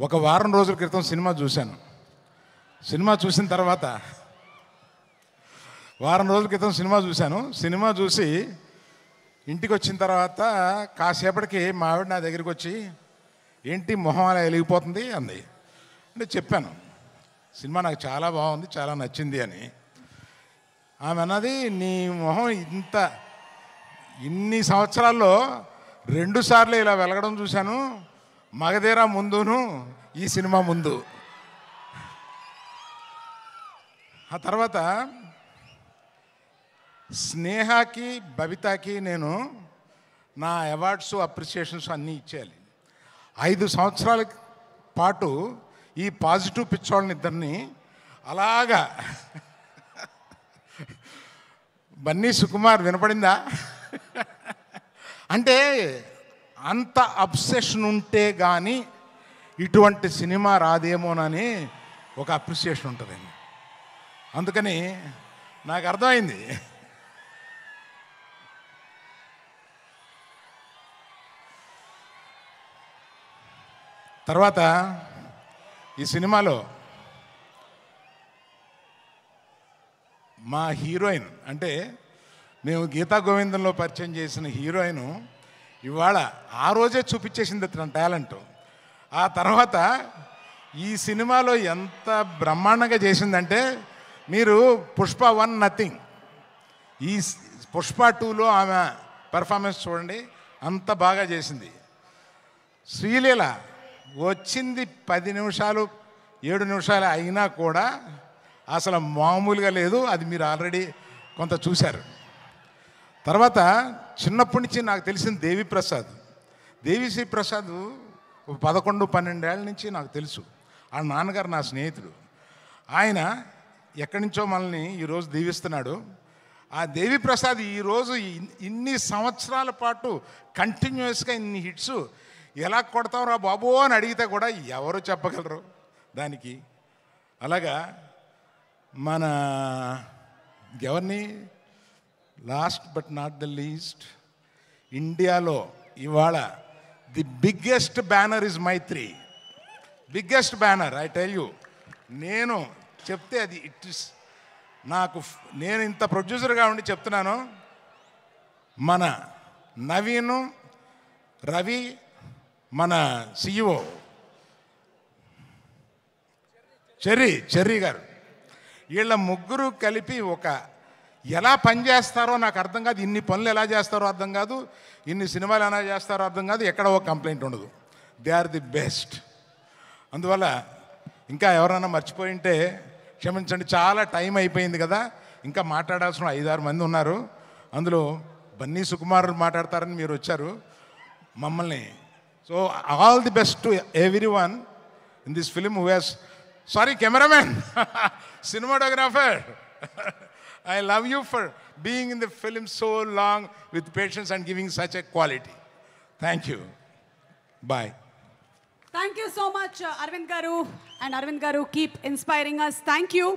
ఒక వారం రోజుల క్రితం సినిమా చూశాను. సినిమా చూసిన తర్వాత వారం రోజుల క్రితం సినిమా చూసి ఇంటికి వచ్చిన తర్వాత కాసేపటికి మా ఆవిడ నా దగ్గరికి వచ్చి, ఏంటి మొహం అలా వెలిగిపోతుంది అంది. అంటే చెప్పాను, సినిమా నాకు చాలా బాగుంది, చాలా నచ్చింది అని. ఆమె అన్నది, నీ మొహం ఇన్ని సంవత్సరాల్లో 2 సార్లు ఇలా వెలగడం చూశాను, మగధీర ముందును ఈ సినిమా ముందు. ఆ తర్వాత స్నేహకి బబితాకి నేను నా అవార్డ్స్ అప్రిసియేషన్స్ అన్నీ ఇచ్చేయాలి. 5 సంవత్సరాల పాటు ఈ పాజిటివ్ పిచ్చోళ్ళని ఇద్దరిని అలాగా బన్నీ సుకుమార్ వినపడిందా అంటే అంత అబ్సెషన్ ఉంటే కానీ ఇటువంటి సినిమా రాదేమోనని ఒక అప్రిసియేషన్ ఉంటుందండి. అందుకని నాకు అర్థమైంది. తర్వాత ఈ సినిమాలో మా హీరోయిన్, అంటే మేము గీతా గోవిందంలో పరిచయం చేసిన హీరోయిన్ ఇవాళ ఆ రోజే చూపించేసింది తన టాలెంట్. ఆ తర్వాత ఈ సినిమాలో ఎంత బ్రహ్మాండంగా చేసిందంటే, మీరు పుష్ప 1 నథింగ్, ఈ పుష్ప 2లో ఆమె పెర్ఫార్మెన్స్ చూడండి, అంత బాగా చేసింది. శ్రీలీల వచ్చింది 10 నిమిషాలు 7 నిమిషాలు అయినా కూడా అసలు మామూలుగా లేదు. అది మీరు ఆల్రెడీ కొంత చూశారు. తర్వాత చిన్నప్పటి నుంచి నాకు తెలిసిన దేవిశ్రీ ప్రసాద్ 11-12 ఏళ్ళ నుంచి నాకు తెలుసు. ఆ నాన్నగారు నా స్నేహితుడు. ఆయన ఎక్కడి నుంచో మనల్ని ఈరోజు దీవిస్తున్నాడు. ఆ దేవిప్రసాద్ ఈరోజు ఇన్ని సంవత్సరాల పాటు కంటిన్యూస్గా ఇన్ని హిట్స్ ఎలా కొడతావురా బాబు అని అడిగితే కూడా ఎవరు చెప్పగలరు దానికి. అలాగా మన ఎవరిని, last but not the least, ఇండియాలో ఇవాళ the biggest banner is Mythri. Biggest banner, I tell you. నేను చెప్తే అది ఇట్ ఇస్ నేను ఇంత ప్రొడ్యూసర్గా ఉండి చెప్తున్నాను. మన నవీను, రవి, మన సిఇఓ చెర్రీ గారు, వీళ్ళ ముగ్గురు కలిపి ఎలా పనిచేస్తారో నాకు అర్థం కాదు. ఇన్ని పనులు ఎలా చేస్తారో అర్థం కాదు, ఇన్ని సినిమాలు ఎలా చేస్తారో అర్థం కాదు, ఎక్కడ ఒక కంప్లైంట్ ఉండదు. They are the best. అందువల్ల ఇంకా ఎవరైనా మర్చిపోయి ఉంటే క్షమించండి. చాలా టైం అయిపోయింది కదా, ఇంకా మాట్లాడాల్సిన 5-6 మంది ఉన్నారు. అందులో బన్నీ సుకుమార్ మాట్లాడతారని మీరు వచ్చారు మమ్మల్ని. So all the best to every one in this film who has, sorry cameraman, cinematographer, I love you for being in the film so long with patience and giving such a quality. Thank you. Bye. Thank you so much, Arvind Garu. And Arvind Garu, keep inspiring us. Thank you.